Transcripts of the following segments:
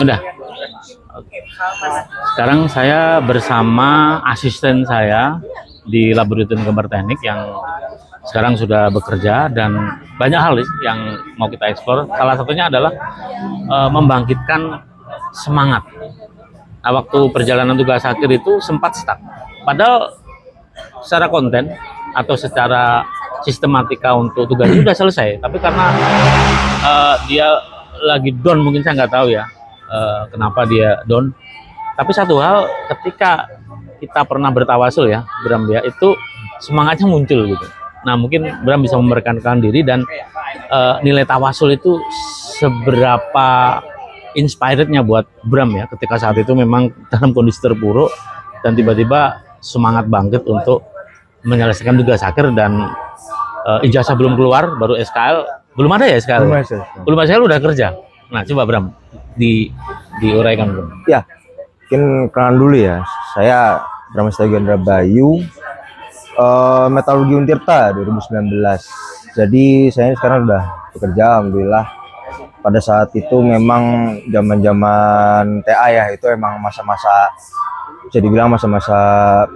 Udah. Sekarang saya bersama asisten saya di Laboratorium Gambar Teknik yang sekarang sudah bekerja, dan banyak hal yang mau kita eksplor. Salah satunya adalah membangkitkan semangat. Nah, waktu perjalanan tugas akhir itu sempat stuck. Padahal secara konten atau secara sistematika untuk tugas itu sudah selesai, tapi karena dia lagi down, mungkin saya nggak tahu ya kenapa dia down. Tapi satu hal, ketika kita pernah bertawasul ya Bram ya, itu semangatnya muncul gitu. Nah mungkin Bram bisa memerankan diri, dan nilai tawasul itu seberapa inspirednya buat Bram ya, ketika saat itu memang dalam kondisi terpuruk dan tiba-tiba semangat bangkit untuk menyelesaikan tugas akhir, dan ijazah belum keluar, baru SKL belum ada ya SKL. Belum SKL udah kerja. Nah coba Bram diuraikan Bram. Ya, mungkin kenalan dulu ya. Saya Bram Setia Bayu, Metalurgi Untirta 2019. Jadi saya sekarang udah bekerja, alhamdulillah. Pada saat itu memang zaman-zaman TA ya, itu emang masa-masa, bisa dibilang masa-masa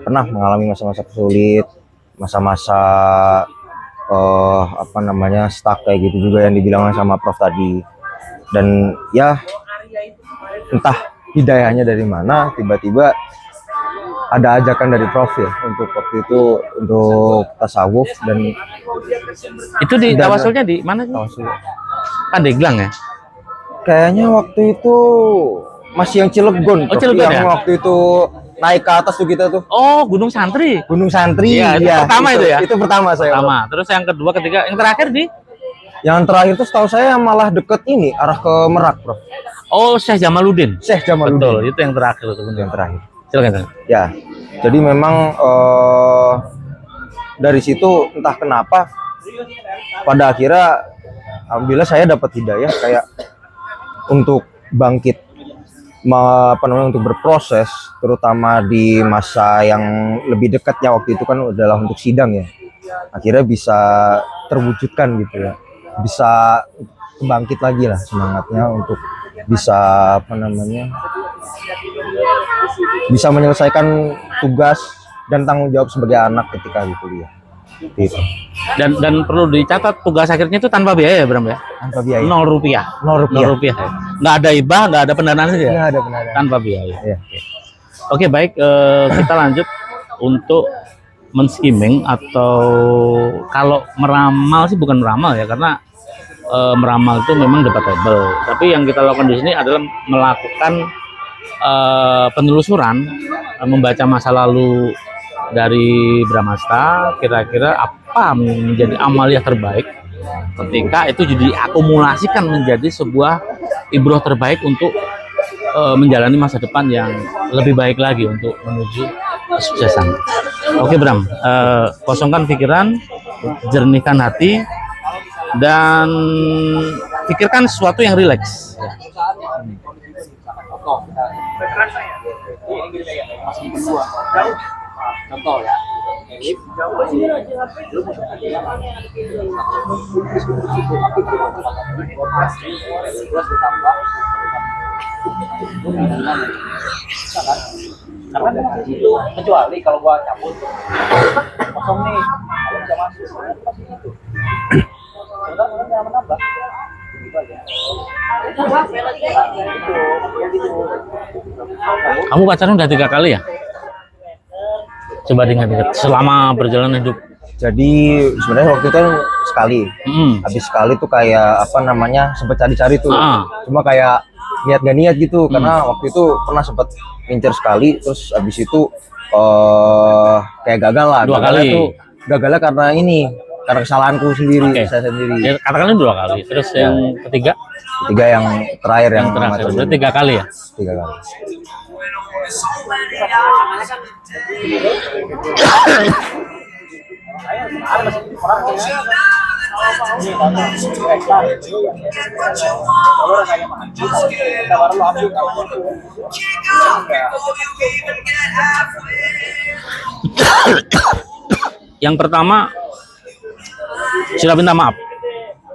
pernah mengalami masa-masa sulit, masa-masa stuck kayak gitu juga yang dibilang sama Prof tadi. Dan ya entah hidayahnya dari mana, tiba-tiba ada ajakan dari Prof ya untuk waktu itu untuk tasawuf. Dan itu di tawasulnya di mana sih? Tawasul Pandeglang ya? Kayaknya waktu itu masih yang Cilegon. Oh, Cilegon yang ya? waktu itu naik ke atas tuh kita tuh. Oh, Gunung Santri. Gunung Santri. Iya, itu pertama itu ya? Itu pertama saya. Pertama. Terus yang kedua, ketiga, yang terakhir di? Yang terakhir tuh setahu saya malah deket ini, arah ke Merak, Bro. Oh, Syekh Jamaluddin. Syekh Jamaluddin. Betul, itu yang terakhir itu. Yang terakhir. Silakan. Ya. Jadi memang dari situ entah kenapa pada akhirnya alhamdulillah saya dapat hidayah kayak untuk bangkit, untuk berproses, terutama di masa yang lebih dekatnya waktu itu kan adalah untuk sidang ya. Akhirnya bisa terwujudkan gitu ya, bisa kebangkit lagi lah semangatnya untuk bisa bisa menyelesaikan tugas dan tanggung jawab sebagai anak ketika di kuliah. Gitu. Dan perlu dicatat, tugas akhirnya itu tanpa biaya ya Bram ya? Tanpa biaya. 0 rupiah. 0 rupiah. Ya? Nggak ada hibah, nggak ada pendanaan saja? Nggak ada pendanaan. Tanpa biaya. Ya. Oke, baik, kita lanjut untuk men-skimming, atau kalau meramal sih bukan meramal ya, karena meramal itu memang debatable. Tapi yang kita lakukan di sini adalah melakukan penelusuran, membaca masa lalu dari Bramasta, kira-kira apa menjadi amalia terbaik ketika itu jadi akumulasikan menjadi sebuah ibroh terbaik untuk menjalani masa depan yang lebih baik lagi untuk menuju kesuksesan. Oke Bram, kosongkan pikiran, jernihkan hati, dan pikirkan sesuatu yang rileks. Contoh ya, karena itu kecuali kalau gua cabut kosong nih, kalau bisa masuk pasti itu. Jangan menambah. Kamu pacaran udah 3 kali ya? Coba diingat-ingat selama perjalanan hidup. Jadi sebenarnya waktu itu kan sekali. Habis sekali tuh kayak sempat cari-cari tuh. Cuma kayak niat gak niat gitu, karena waktu itu pernah sempat ngincer sekali, terus habis itu kayak gagal lah. 2 kali. Gagalnya karena kesalahanku sendiri. Okay. Saya sendiri. Ya, katakanlah 2 kali. Terus yang ketiga? Ketiga yang terakhir yang terakhir. Berarti 3 kali ya? 3 kali. Yang pertama, sudah minta maaf.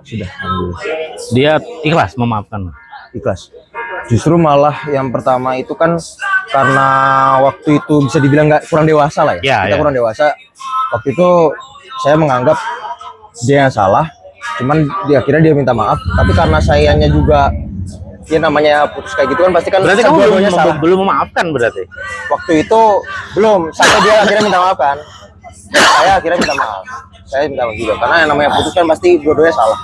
sudah. Alhamdulillah. Dia ikhlas memaafkan. Ikhlas. Justru malah yang pertama itu kan karena waktu itu bisa dibilang nggak kurang dewasa lah ya. Ya, Kita ya. kurang dewasa. Waktu itu saya menganggap dia yang salah, cuman akhirnya dia minta maaf. Tapi karena sayanya juga, ya namanya putus kayak gitu kan pasti kan Berarti kamu dua-duanya salah. belum memaafkan berarti. Waktu itu belum, sampai dia akhirnya minta maaf kan. Saya akhirnya minta maaf. Saya minta maaf juga karena yang namanya putus kan pasti dua-duanya salah.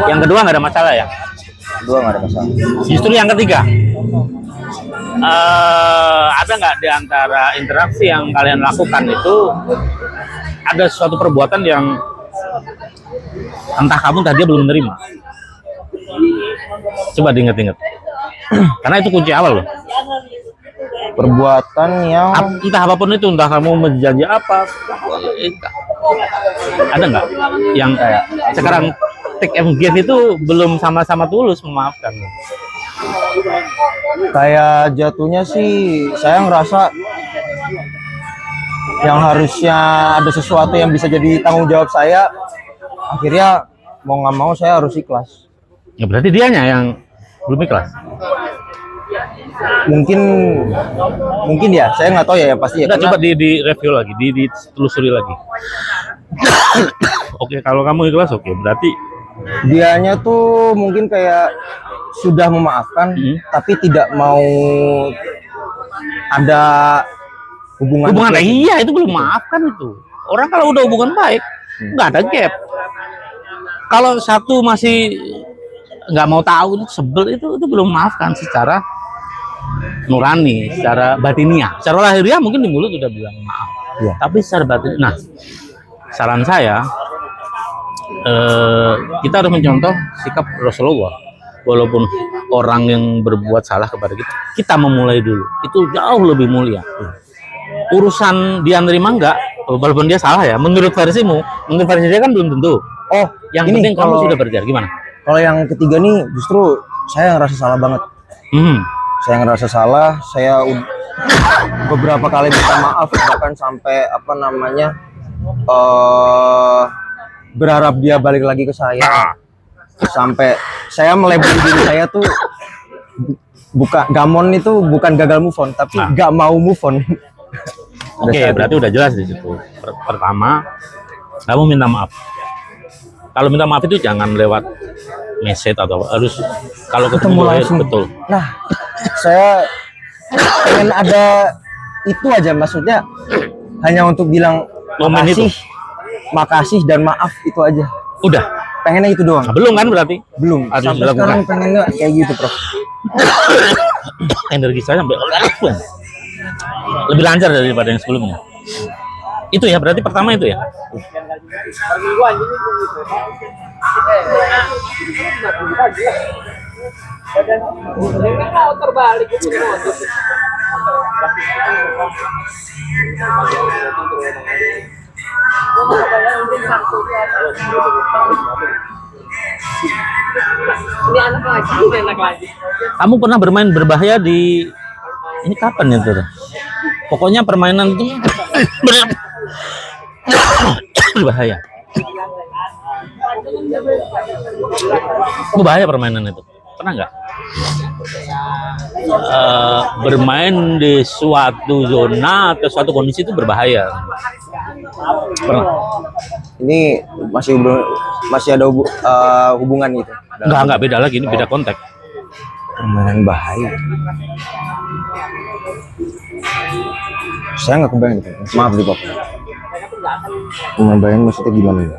Yang kedua nggak ada masalah ya. Kedua nggak ada masalah. Justru yang ketiga, ada nggak di antara interaksi yang kalian lakukan itu ada suatu perbuatan yang entah kamu tadi belum menerima? Coba diingat-ingat. Karena itu kunci awal loh. Perbuatan yang Entah apapun itu, entah kamu menjanji apa, ada nggak yang kayak sekarang take and give itu belum sama-sama tulus memaafkan? kayak jatuhnya sih saya ngerasa yang harusnya ada sesuatu yang bisa jadi tanggung jawab saya, akhirnya mau nggak mau saya harus ikhlas. Ya berarti dianya yang belum ikhlas. Mungkin ya, saya nggak tahu ya, yang pasti ya. Udah, Karena coba di review lagi, ditelusuri lagi. Oke, kalau kamu ikhlas, oke. Berarti dianya tuh mungkin kayak sudah memaafkan, tapi tidak mau ada hubungan. iya itu belum maafkan itu. Orang kalau udah hubungan baik, nggak ada gap. Kalau satu masih nggak mau tahu, sebel itu belum maafkan secara nurani, secara batiniah. Secara lahiriah mungkin di mulut udah bilang maaf, Iya. tapi secara batin. Nah, saran saya, kita harus mencontoh sikap Rasulullah. Walaupun orang yang berbuat salah kepada kita memulai dulu. Itu jauh lebih mulia. Urusan dia nerima enggak, walaupun dia salah ya, menurut versimu, menurut versi dia kan belum tentu. Oh, Yang ini penting kamu kalau- sudah berjar. Gimana? Kalau yang ketiga nih justru saya ngerasa salah banget. Saya ngerasa salah, saya beberapa kali minta maaf, bahkan sampai apa namanya berharap dia balik lagi ke saya. Sampai saya melabeli diri saya tuh bukan gamon, itu bukan gagal move on, tapi gak mau move on. Oke, berarti udah jelas di situ. Pertama, kamu minta maaf. Kalau minta maaf itu jangan lewat message atau harus kalau ketemu langsung. betul. Nah, saya pengen ada itu aja, maksudnya hanya untuk bilang Momen makasih, itu. makasih dan maaf, itu aja. Udah. Pengennya itu doang. Nah, belum kan berarti? Belum. Harus Sampai dilakukan. sekarang pengennya kayak gitu, Prof. Energi saya sampai lebih lancar daripada yang sebelumnya. Itu ya, berarti pertama itu ya. Ini anak lagi. Kamu pernah bermain berbahaya di ini kapan ya tuh? Pokoknya permainan itu berbahaya. Berbahaya permainan itu. Pernah nggak? Bermain di suatu zona atau suatu kondisi itu berbahaya. Pernah? Ini masih ada hubungan gitu. Enggak, beda lagi, ini beda konteks. Permainan bahaya. Saya nggak kebayang gitu. Maaf nih, Pak. Permainan bahaya maksudnya gimana ya?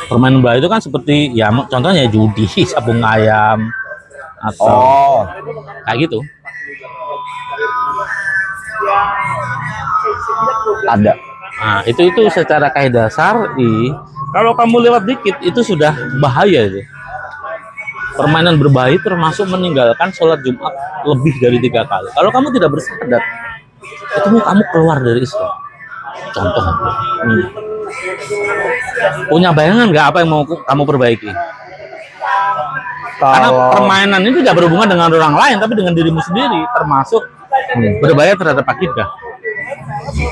Permainan bahaya itu kan seperti ya contohnya judi, sabung ayam atau Oh, kayak gitu. ada. Nah, itu secara kaidah syar'i, kalau kamu lewat dikit itu sudah bahaya itu. Permainan berbahaya termasuk meninggalkan sholat Jumat lebih dari 3 kali. Kalau kamu tidak bersahadat, itu kamu keluar dari Islam. Contoh, punya bayangan nggak apa yang mau kamu perbaiki? Karena Kalau permainan ini tidak berhubungan dengan orang lain, tapi dengan dirimu sendiri, termasuk berbahaya terhadap akidah.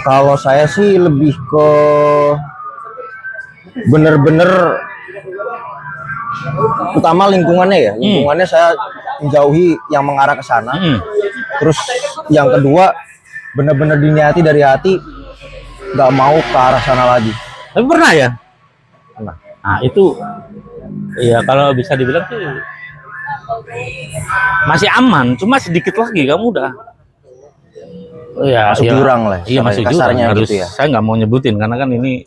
Kalau saya sih lebih ke bener-bener utama lingkungannya ya. Lingkungannya saya menjauhi yang mengarah ke sana. Terus yang kedua bener-bener diniati dari hati, nggak mau ke arah sana lagi. Tapi pernah ya? Pernah. Nah itu ya kalau bisa dibilang tuh masih aman, cuma sedikit lagi kamu udah ya, Masuk jurang lah, iya masuk jurang, kasarnya harus gitu ya. saya nggak mau nyebutin karena kan ini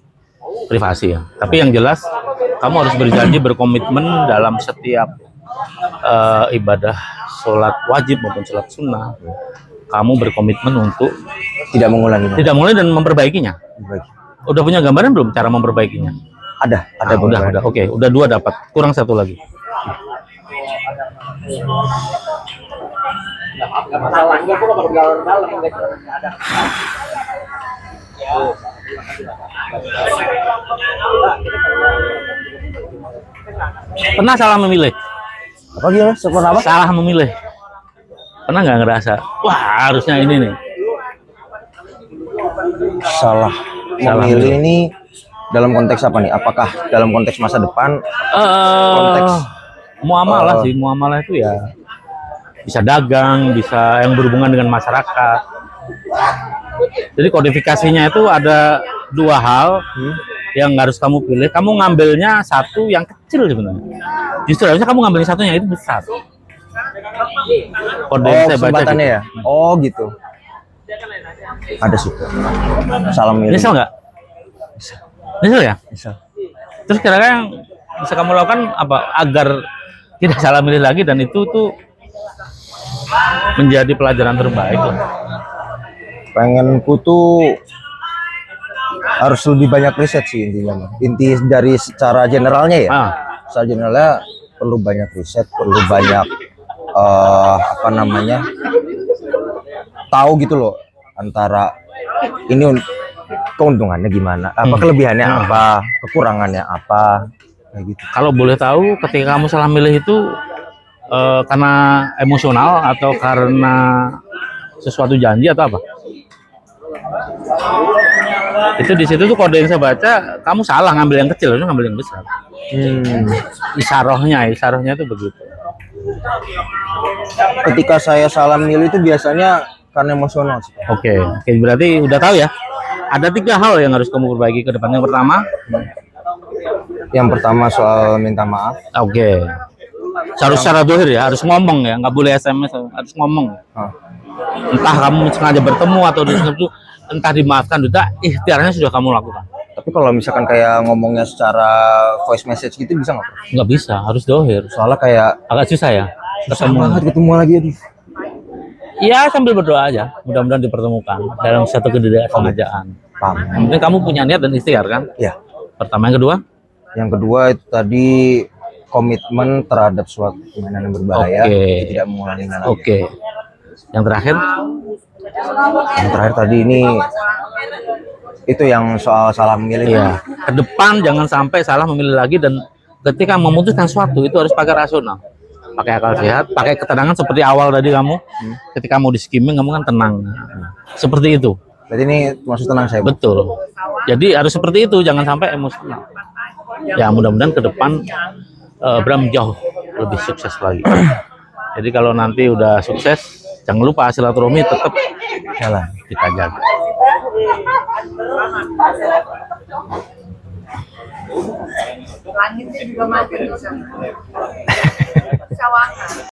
privasi ya, tapi yang jelas kamu harus berjanji berkomitmen dalam setiap ibadah sholat wajib maupun sholat sunnah, kamu berkomitmen untuk Tidak mengulangi. dan memperbaikinya. Baik. Udah punya gambaran belum cara memperbaikinya? Ada Udah, oke, udah 2 dapat, kurang 1 lagi. Nggak masalah, enggak gua nggak bergaul dalam guys. Ada. Pernah salah memilih? Apa gimana? Seperti apa? Salah memilih. Pernah nggak ngerasa, wah harusnya ini nih? Salah memilih ini dalam konteks apa nih? Apakah dalam konteks masa depan? Konteks Muamalah sih, muamalah itu ya bisa dagang, bisa yang berhubungan dengan masyarakat. Jadi kodifikasinya itu ada 2 hal yang harus kamu pilih. Kamu ngambilnya satu yang kecil sebenarnya. Justru harusnya kamu ngambil satu yang itu besar. Kode yang saya baca kesempatannya gitu. ya? Oh gitu. Ada sih. Salah milih. Nyesel nggak? Nyesel ya? Misal. Terus kira-kira yang bisa kamu lakukan apa agar tidak salah milih lagi dan itu tuh menjadi pelajaran terbaik lah. Pengenku tuh harus lebih banyak riset sih intinya. Inti dari secara generalnya ya. Secara generalnya perlu banyak riset, perlu banyak apa namanya, tahu gitu loh antara ini keuntungannya gimana, apa kelebihannya apa, kekurangannya apa, kayak gitu. Kalau boleh tahu ketika kamu salah milih itu karena emosional atau karena sesuatu janji atau apa? Itu di situ tuh kode yang saya baca, kamu salah ngambil yang kecil, harusnya ngambil yang besar. Isarohnya itu begitu. Ketika saya salah milih itu biasanya karena emosional sih. Oke, berarti udah tahu ya. Ada 3 hal yang harus kamu perbaiki ke depannya. Yang pertama soal minta maaf. Oke. Harus secara dohir ya, harus ngomong ya, nggak boleh SMS, harus ngomong. Entah kamu sengaja bertemu atau entah dimaafkan, udah ikhtiarnya sudah kamu lakukan. Tapi kalau misalkan kayak ngomongnya secara voice message gitu bisa nggak? Nggak bisa, harus dohir. Soalnya kayak Agak susah ya. susah banget ketemu lagi aduh. Iya, sambil berdoa aja. Mudah-mudahan dipertemukan dalam satu kesengajaan. Paham. Yang penting kamu punya niat dan ikhtiar kan? Ya. Pertama, yang kedua? Yang kedua itu tadi komitmen terhadap suatu permainan yang berbahaya, tidak mengulanginya lagi. Oke. Yang terakhir? Yang terakhir tadi ini itu yang soal salah memilih. Iya. Ke depan jangan sampai salah memilih lagi, dan ketika memutuskan sesuatu itu harus pakai rasional. Pakai akal sehat, pakai ketenangan seperti awal tadi kamu. Ketika mau di skimming kamu kan tenang. Seperti itu. Berarti ini maksud tenang saya. Betul. Jadi harus seperti itu, jangan sampai emosional. Ya mudah-mudahan ke depan Bram jauh lebih sukses lagi. Jadi kalau nanti udah sukses, jangan lupa silaturahmi tetap jalan, kita jaga. Langitnya juga mati di sana. Sawangan.